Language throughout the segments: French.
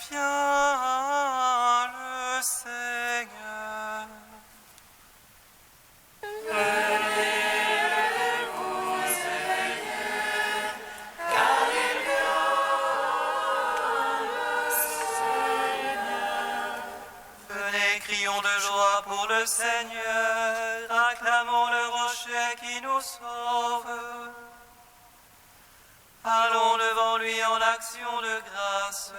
vient le Seigneur. Crions de joie pour le Seigneur, acclamons le rocher qui nous sauve. Allons devant lui en action de grâce,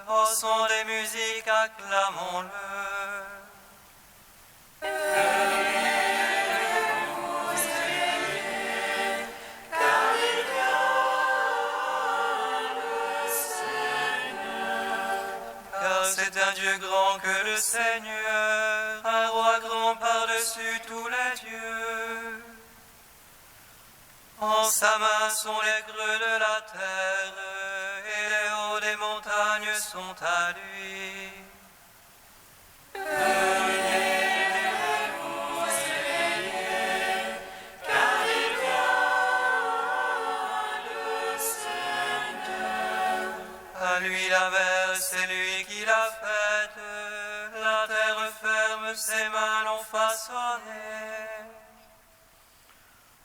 au son des musiques, acclamons-le. C'est un Dieu grand que le Seigneur, un roi grand par-dessus tous les dieux. En sa main sont les creux de la terre, et les hauts des montagnes sont à lui. À lui la mer, c'est lui qui l'a faite, la terre ferme, ses mains l'ont façonnée.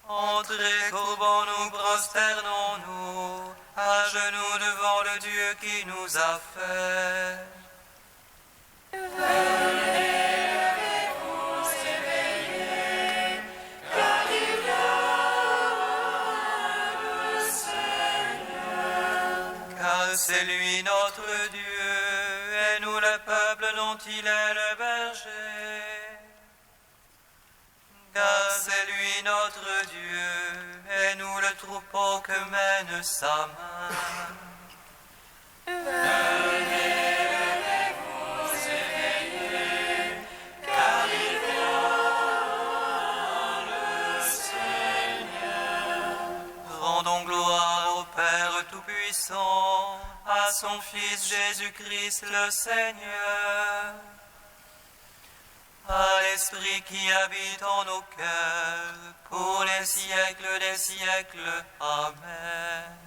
Entrez, courbons-nous, prosternons-nous, à genoux devant le Dieu qui nous a fait. C'est lui notre Dieu, et nous le peuple dont il est le berger. Car c'est lui notre Dieu, et nous le troupeau que mène sa main. Rendons gloire au Père Tout-Puissant, à son Fils Jésus-Christ le Seigneur, à l'Esprit qui habite en nos cœurs, pour les siècles des siècles. Amen.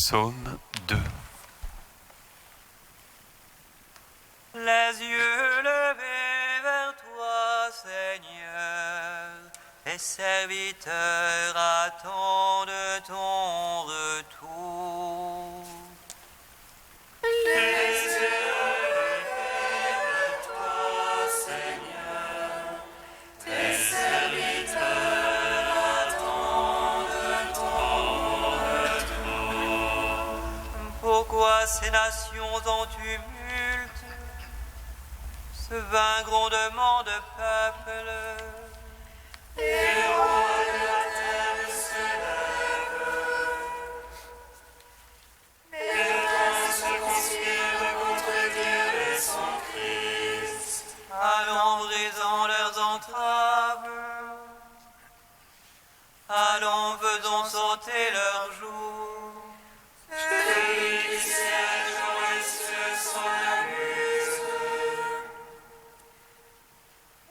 Psaume 2. Les yeux levés vers toi, Seigneur, tes serviteurs attendent ton retour. Les yeux levés vers toi, Seigneur, tes serviteurs attendent ton retour. Pourquoi ces nations en tumulte, ce vain grondement de peuple? Les rois de la terre se lèvent, les princes se conspirent contre Dieu et son Christ. Allons brisons leurs entraves, allons faisons sauter leurs joues. Celui qui siège dans les cieux s'en amuse.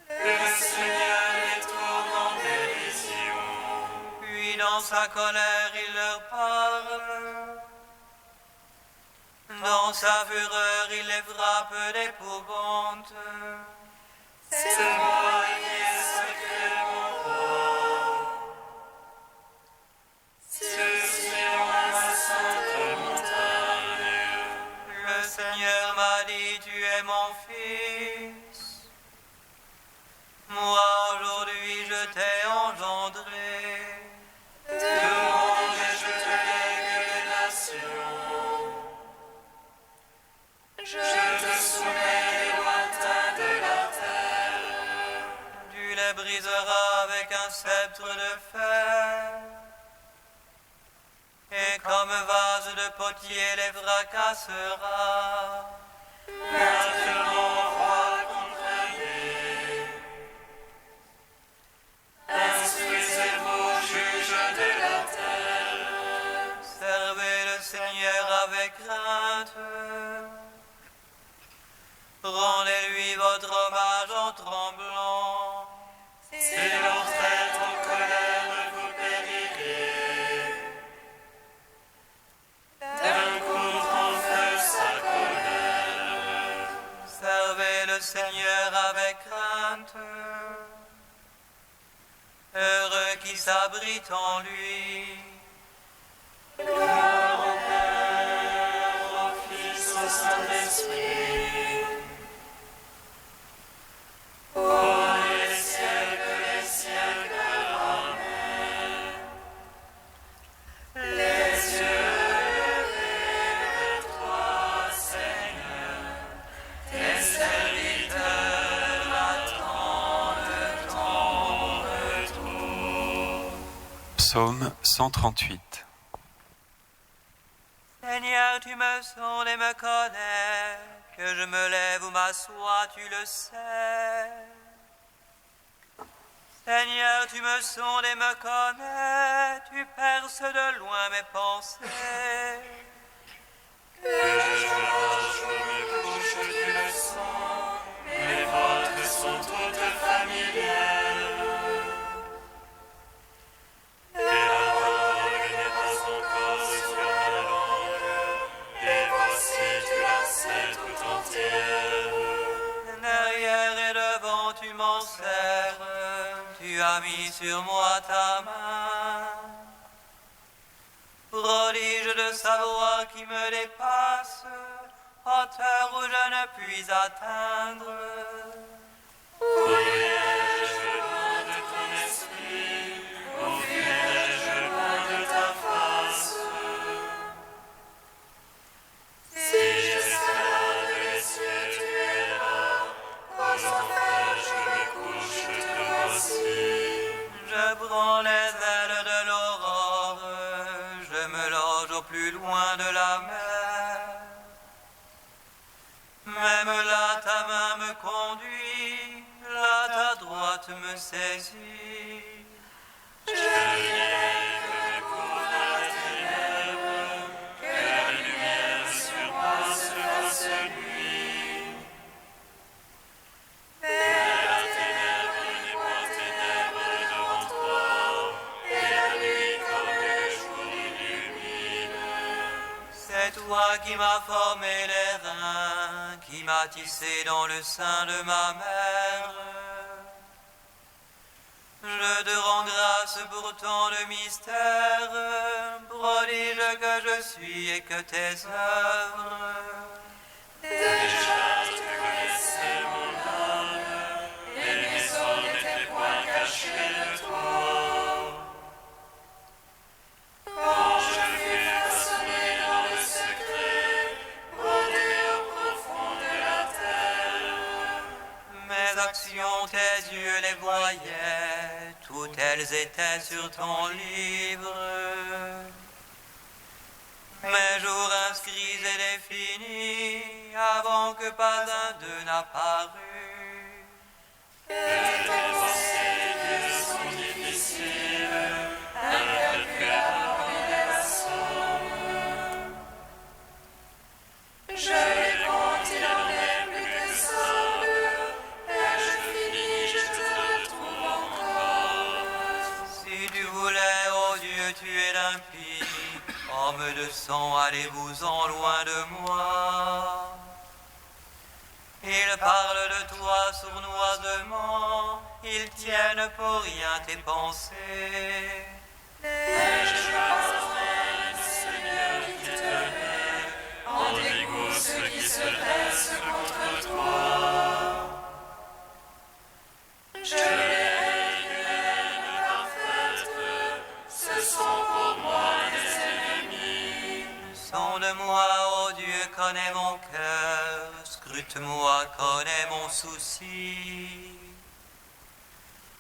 Le Seigneur les tourne en dérision. Puis dans sa colère il leur parle. Dans sa fureur il les frappe d'épouvante. C'est moi qui ai sacré mon roi. Sur ma sainte montagne. Le Seigneur m'a dit, tu es mon fils. Moi aujourd'hui je t'ai engendré. De monde je te lègue les nations. Je te soumets les lointains de la terre. Tu les briseras avec un sceptre de fer. Et comme vase de potier les fracassera. Maintenant, roi, comprenez. Instruisez-vous, juges de la terre. Servez le Seigneur avec crainte. Rendez-lui votre hommage en tremblant. Si l'on traite en colère, vous périrez. D'un coup prend feu sa colère. Servez le Seigneur avec crainte. Heureux qui s'abrite en lui. Gloire au Père, au Fils, au Saint-Esprit. Pour les siècles des siècles. Amen. Les yeux levés vers toi, Seigneur, tes serviteurs attendent ton retour. Psaume 138. Seigneur, tu me sondes et me connais, que je me lève ou m'assois, tu le sais. Seigneur, tu me sondes et me connais, tu perces de loin mes pensées. Que je marche ou me couche, tu le sens, mes votes sont toutes familières. Et la parole n'est pas encore sur ma langue, et voici tu la sais tout entière. Derrière et devant tu m'en sers, tu as mis sur moi ta main. Prodige de savoir qui me dépasse, hauteur où je ne puis atteindre. Pourrirais-je loin de ton esprit, ouvrierais-je loin de ta face? Si j'escalade les cieux, tu es là, aux enfers je me couche, te voici. Je prends les ailes de l'aurore, je me loge au plus loin de la mer. Même là ta main me conduit, là ta droite me saisit. Je viens que me couvre la ténèbre, que la lumière sur moi se fasse nuit. Mais la ténèbre n'est point ténèbre devant toi, et la nuit comme le jour illumine. C'est toi qui m'as formé les reins, qui m'as tissé dans le sein de ma mère. Je te rends grâce pour tant de mystères, prodige que je suis et que tes œuvres. Déjà tu connaissais mon âme, et mes os n'étaient point cachés de toi. Quand je fus façonné dans le secret, brodé au profond de la terre, Mes actions, tes yeux les voyaient, toutes elles étaient sur ton livre. Mes jours inscrits et définis, avant que pas un d'eux n'apparût. tes pensées Dieu sont difficiles, incalculables et la somme. Je les compte, il en est plus que somme, et je finis, je te retrouve encore. Si tu voulais, ô Dieu, tuer l'impie, homme de sang, allez-vous-en loin de moi. Ils parlent de toi sournoisement, ils tiennent pour rien tes pensées. Mais je passerai le Seigneur qui te hait, en dégoût ceux qui se dressent contre toi. Je les hais d'une haine parfaite, ce sont pour moi des ennemis. Sonde-moi, ô Dieu, connais mon cœur, scrute-moi, connais mon souci.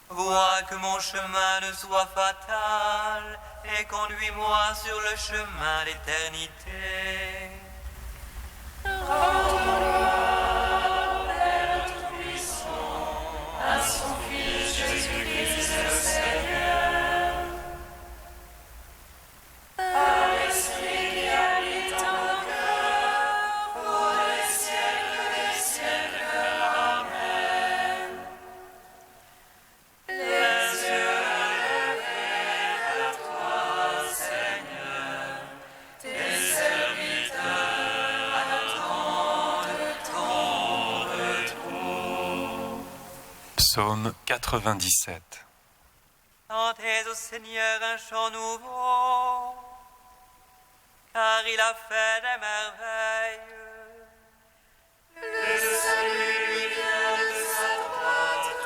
Vois que mon chemin ne soit fatal, et conduis-moi sur le chemin d'éternité. À son Fils Jésus-Christ le Seigneur, par l'Esprit qui habite en nos cœurs, pour les siècles des siècles. Amen. Les yeux levés vers toi, Seigneur, tes serviteurs attendent ton retour. Psaume 97. Chantez au Seigneur un chant nouveau, car il a fait des merveilles. Le salut lui vient de sa droite,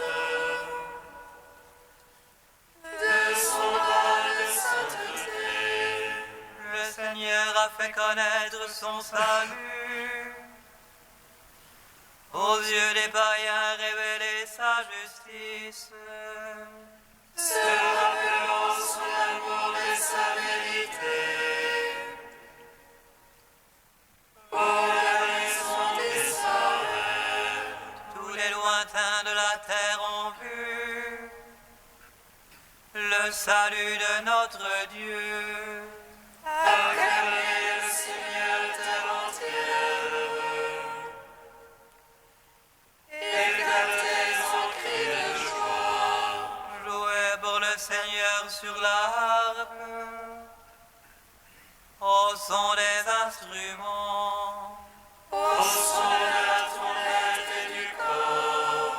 de son bras de sainteté. Le Seigneur a fait connaître son salut. Aux yeux des païens révélé sa justice. Se rappelant son amour et sa vérité. Pour la maison d'Israël, Tous les lointains de la terre ont vu le salut de notre Dieu. acclamez le Seigneur terre entière. Éclatez en cris de joie. Jouez pour le Seigneur sur la harpe, au son des instruments. Au son de la trompette et du cor,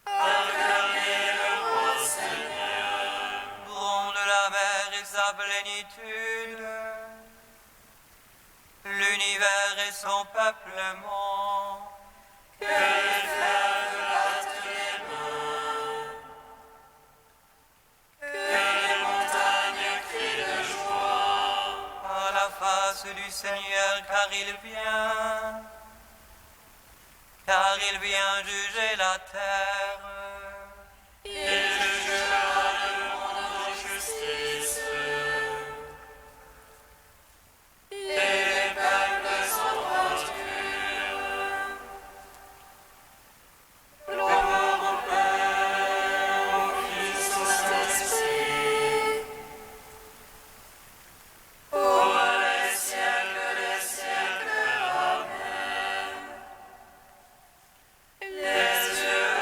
acclamez le roi Seigneur. Gronde la mer et sa plénitude, l'univers et son peuplement. Que les fleuves battent les mains, que les montagnes crient de joie. À la face du Seigneur, car il vient juger la terre. Il jugera le monde en justice, et les peuples en droiture. Gloire au Père, au Fils, au Saint-Esprit, pour les siècles des siècles. Amen. Les yeux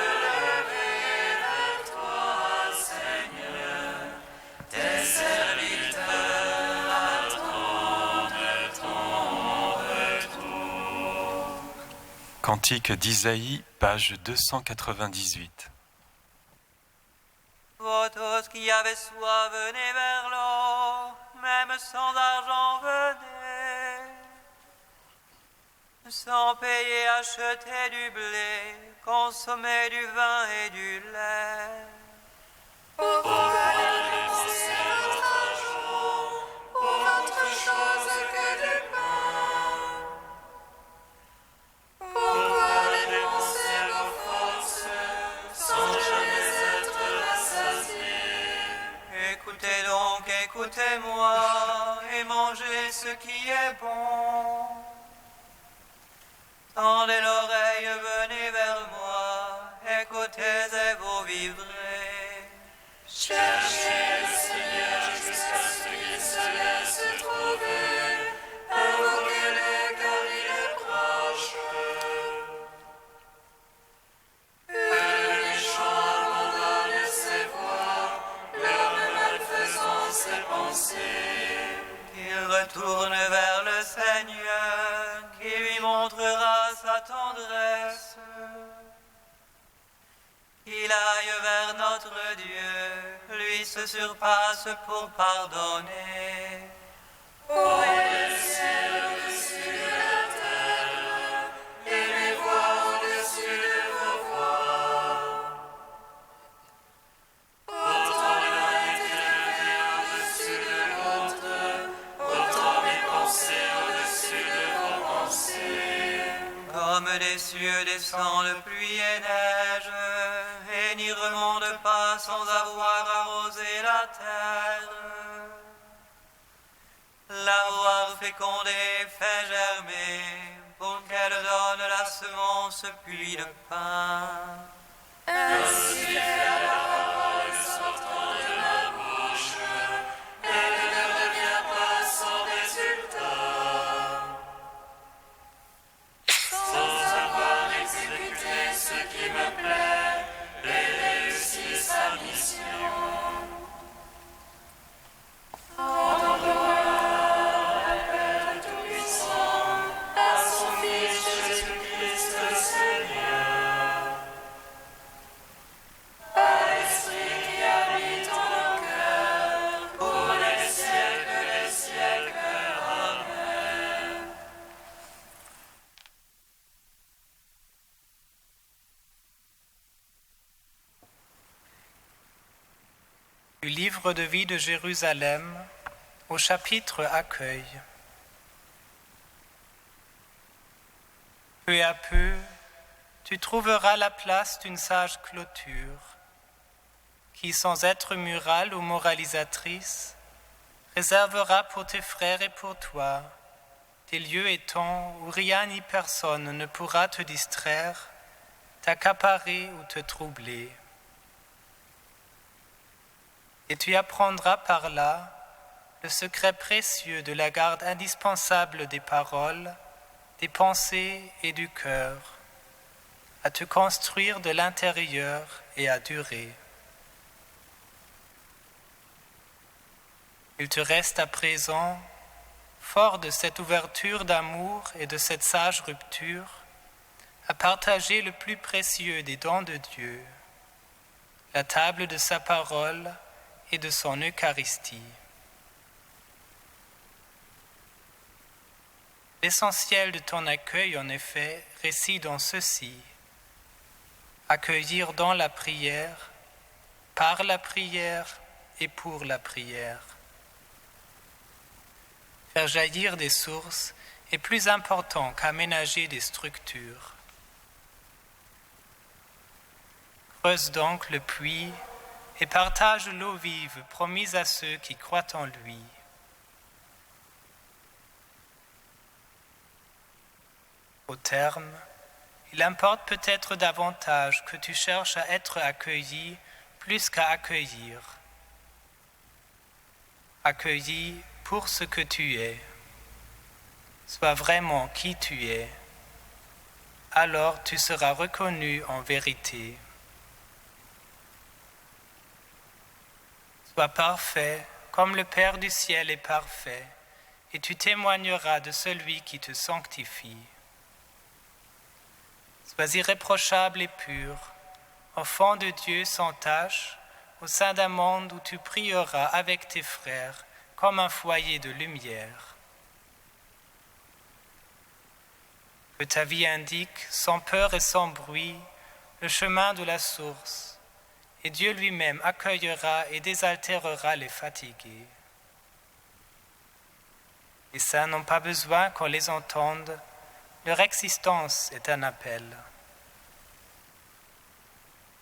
Cantique d'Isaïe, page 298. Vous tous qui avez soif, venez vers l'eau, même sans argent, venez. Sans payer, achetez du blé, consommez du vin et du lait. Pourquoi dépenser votre argent pour autre chose que du pain? Pourquoi dépenser vos forces sans jamais être rassasiés? Écoutez donc, écoutez-moi, et mangez ce qui est bon. Tendez l'oreille, venez vers moi, écoutez et vous vivrez. Cherchez le Seigneur jusqu'à ce qu'il se laisse trouver. Invoquez-le car il est proche. Les méchants abandonnent ses voies, leurs malfaisants ses pensées. Qu'il retourne vers le Seigneur, qui lui montrera sa tendresse. Qu'il aille vers notre Dieu, lui se surpasse pour pardonner. Ouvrez le ciel au-dessus de la terre, et les voies au-dessus de vos voies. Autant l'un est élevé au-dessus de l'autre, autant mes pensées au-dessus de vos pensées. Comme des cieux descendent pluie et neige, et n'y remonte pas sans avoir arrosé la terre. L'avoir fécondée fait germer, pour qu'elle donne la semence puis le pain. Ainsi fait la parole sortant de ma bouche, elle ne revient pas sans résultat. Sans avoir exécuté ce qui me plaît et réussi sa mission. Rendons gloire à Père Tout-Puissant, à son Fils Jésus-Christ le Seigneur, à l'Esprit qui habite en nos cœurs, pour les siècles des siècles. Amen. Du livre de vie de Jérusalem au chapitre Accueil. Peu à peu, tu trouveras la place d'une sage clôture qui, sans être murale ou moralisatrice, réservera pour tes frères et pour toi des lieux et temps où rien ni personne ne pourra te distraire, t'accaparer ou te troubler. Et tu apprendras par là le secret précieux de la garde indispensable des paroles, des pensées et du cœur, à te construire de l'intérieur et à durer. Il te reste à présent, fort de cette ouverture d'amour et de cette sage rupture, à partager le plus précieux des dons de Dieu, la table de sa parole et de son Eucharistie. L'essentiel de ton accueil, en effet, réside en ceci: accueillir dans la prière, par la prière et pour la prière. Faire jaillir des sources est plus important qu'aménager des structures. Creuse donc le puits et partage l'eau vive promise à ceux qui croient en lui. Au terme, il importe peut-être davantage que tu cherches à être accueilli plus qu'à accueillir. Accueilli pour ce que tu es. Sois vraiment qui tu es. Alors tu seras reconnu en vérité. Sois parfait comme le Père du ciel est parfait, et tu témoigneras de celui qui te sanctifie. Sois irréprochable et pur, enfant de Dieu sans tache, au sein d'un monde où tu brilleras avec tes frères comme un foyer de lumière. Que ta vie indique, sans peur et sans bruit, le chemin de la source, et Dieu lui-même accueillera et désaltérera les fatigués. Les saints n'ont pas besoin qu'on les entende, leur existence est un appel.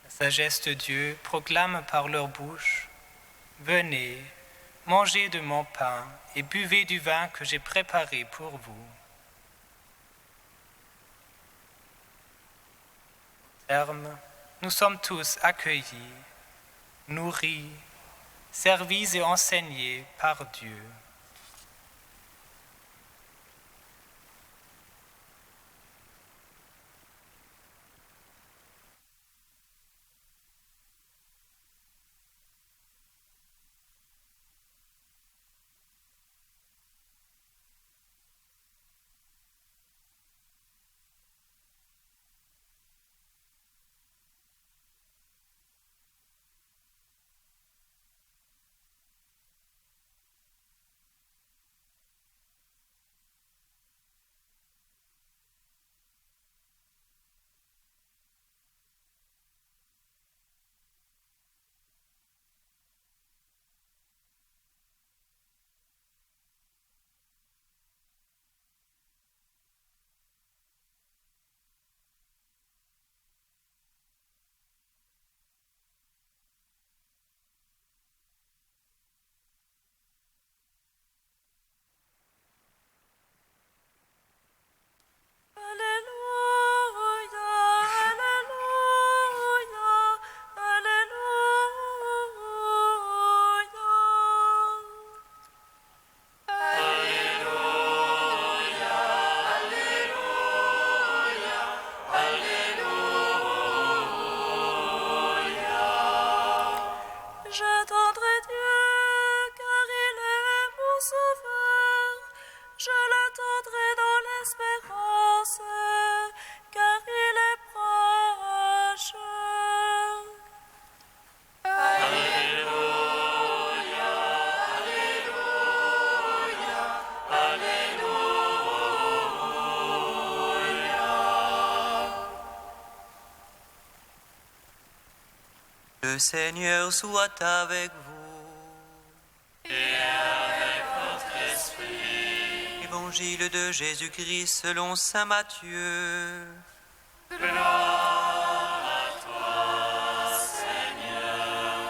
La sagesse de Dieu proclame par leur bouche « Venez, mangez de mon pain et buvez du vin que j'ai préparé pour vous. » Au terme, nous sommes tous accueillis, nourris, servis et enseignés par Dieu. J'attendrai Dieu, car il est mon sauveur. Je l'attendrai dans l'espérance, car il est proche. Le Seigneur soit avec vous. Et avec votre esprit. Évangile de Jésus-Christ selon saint Matthieu. Gloire à toi, Seigneur.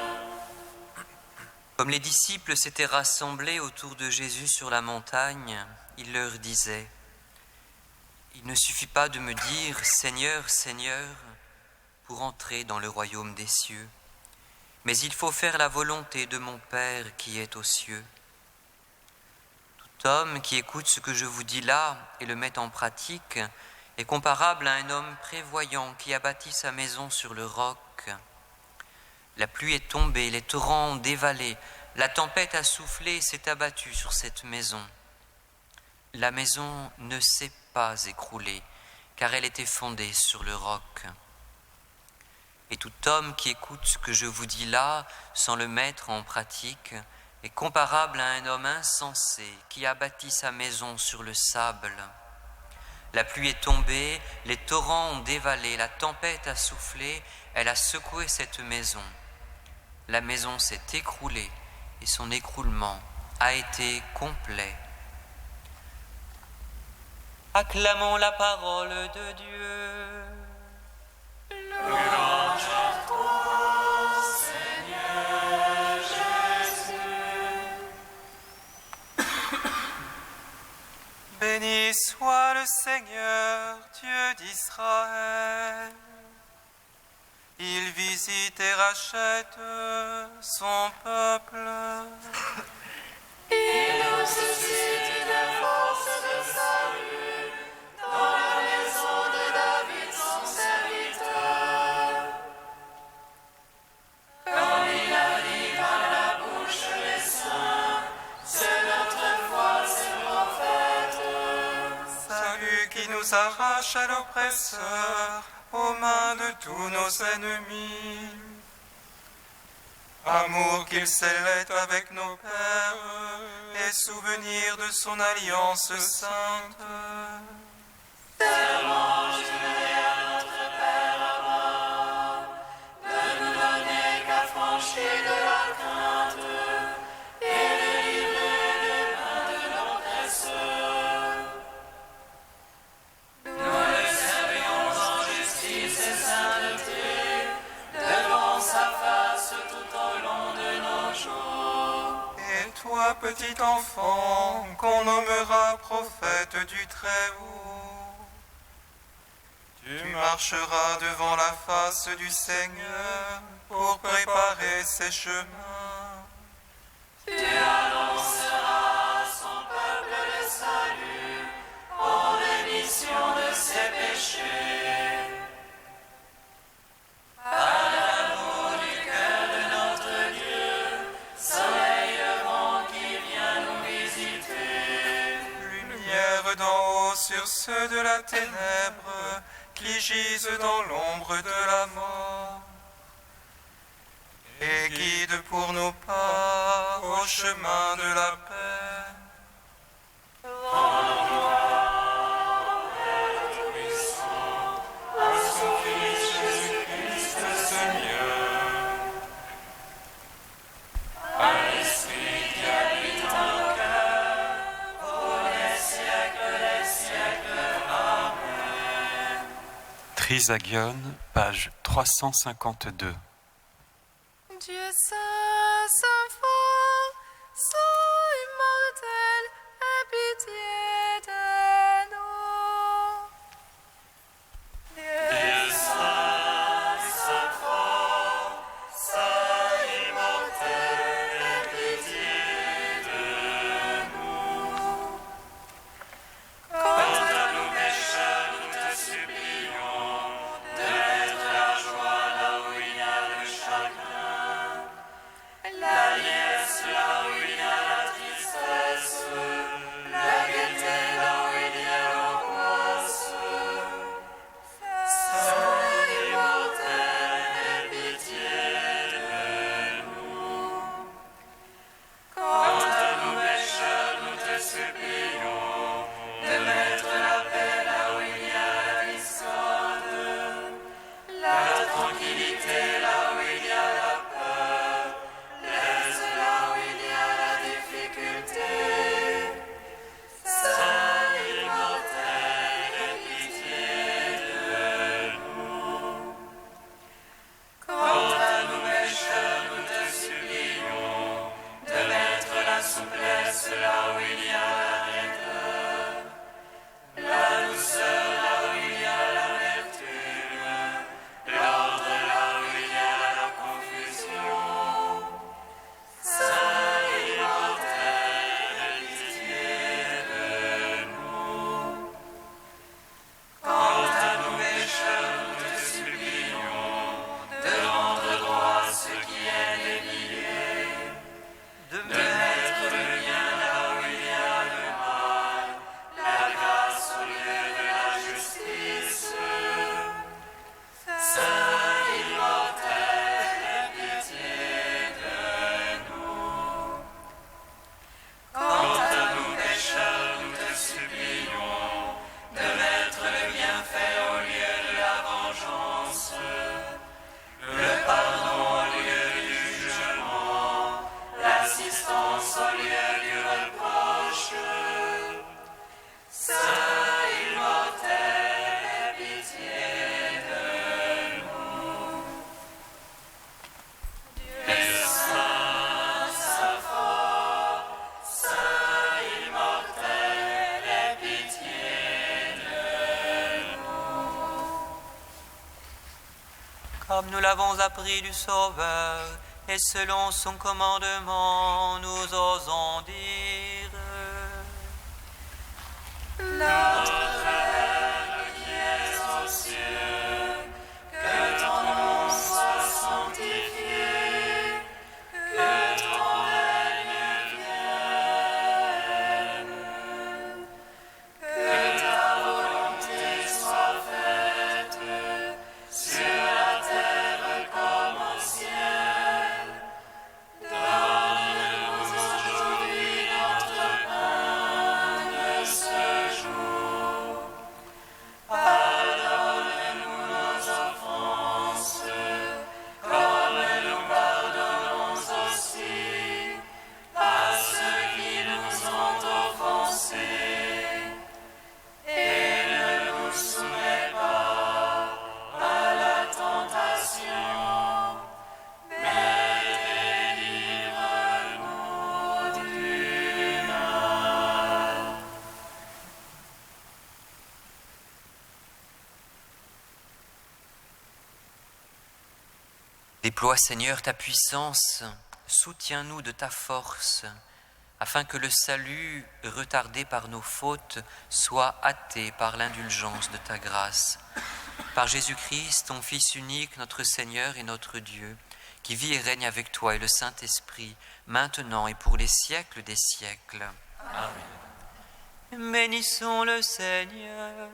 Comme les disciples s'étaient rassemblés autour de Jésus sur la montagne, il leur disait : Il ne suffit pas de me dire « Seigneur, Seigneur » pour entrer dans le royaume des cieux, mais il faut faire la volonté de mon Père qui est aux cieux. Tout homme qui écoute ce que je vous dis là et le met en pratique est comparable à un homme prévoyant qui a bâti sa maison sur le roc. La pluie est tombée, les torrents ont dévalé, la tempête a soufflé et s'est abattue sur cette maison. La maison ne s'est pas écroulée, car elle était fondée sur le roc. Et tout homme qui écoute ce que je vous dis là, sans le mettre en pratique, est comparable à un homme insensé qui a bâti sa maison sur le sable. La pluie est tombée, les torrents ont dévalé, la tempête a soufflé, elle a secoué cette maison. La maison s'est écroulée et son écroulement a été complet. Acclamons la parole de Dieu. Louange à toi, Seigneur Jésus. Béni soit le Seigneur, Dieu d'Israël. Il visite et rachète son peuple. Il nous suscite des forces de salut dans la maison de David, son serviteur. Comme il a dit par la bouche des saints, c'est notre foi, ses prophètes. Salut qui nous arrache à l'oppresseur, aux mains de tous nos ennemis. Amour qu'il scellait avec nos pères, et souvenir de son alliance sainte. Serment juré à notre Père Abraham, de nous donner qu'affranchis de la crainte, et de livrer des mains de l'oppresseur. Nous le servions en justice et sainteté, devant sa face tout au long de nos jours. Et toi, petit enfant, qu'on nommera prophète du Très-Haut, tu marcheras devant la face du Seigneur pour préparer ses chemins. Tu annonceras à son peuple le salut, en rémission de ses péchés. À l'amour du cœur de notre Dieu, soleil levant qui vient nous visiter. Lumière d'en haut sur ceux de la ténèbre qui gisent dans l'ombre de la mort. Et guide pour nos pas au chemin de la paix. À son Fils Jésus-Christ le Seigneur. À l'Esprit qui habite en nos cœurs, pour les siècles, Amen. Trisagion, page 352. Dieu saint, saint fort, saint immortel, aie pitié de nous. Dieu saint, saint fort, saint immortel, aie pitié de nous. Quant à nos pécheurs, nous te supplions de mettre la joie là où il y a le chagrin, la liesse là où il y a la tristesse, la gaieté là où il y a l'angoisse. Saint immortel, aie pitié de nous. Quant à nos pécheurs, nous te supplions de mettre la paix là où il y a la discorde, la tranquillité là où il y a la peur, l'aise là où il y a la difficulté. Saint immortel, aie pitié de nous. Quant à nos pécheurs, nous te supplions de mettre la souplesse là où il y a la raideur, la douceur là où il y a l'amertume, l'ordre là où il y a la confusion. Saint immortel, aie pitié de nous. Quant à nos pécheurs, nous te supplions de rendre droit ce qui est délié, de mettre le bien là où il y a le mal, la grâce au lieu de la justice. Saint immortel, aie pitié de nous. Quant à nos pécheurs, nous te supplions de mettre le bienfait au lieu de la vengeance, le pardon au lieu du jugement, l'assistance au lieu du reproche. Saint immortel, aie pitié de nous. Dieu saint, saint fort, saint immortel, aie pitié de nous. Comme nous l'avons appris du Sauveur, et selon son commandement, nous osons dire: Notre Père qui es aux cieux, que ton nom soit sanctifié, que ton règne vienne, que ta volonté soit faite Déploie, Seigneur, ta puissance, soutiens-nous de ta force, afin que le salut, retardé par nos fautes, soit hâté par l'indulgence de ta grâce. Par Jésus-Christ, ton Fils unique, notre Seigneur et notre Dieu, qui vit et règne avec toi et le Saint-Esprit, maintenant et pour les siècles des siècles. Amen. Bénissons le Seigneur.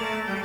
Amen.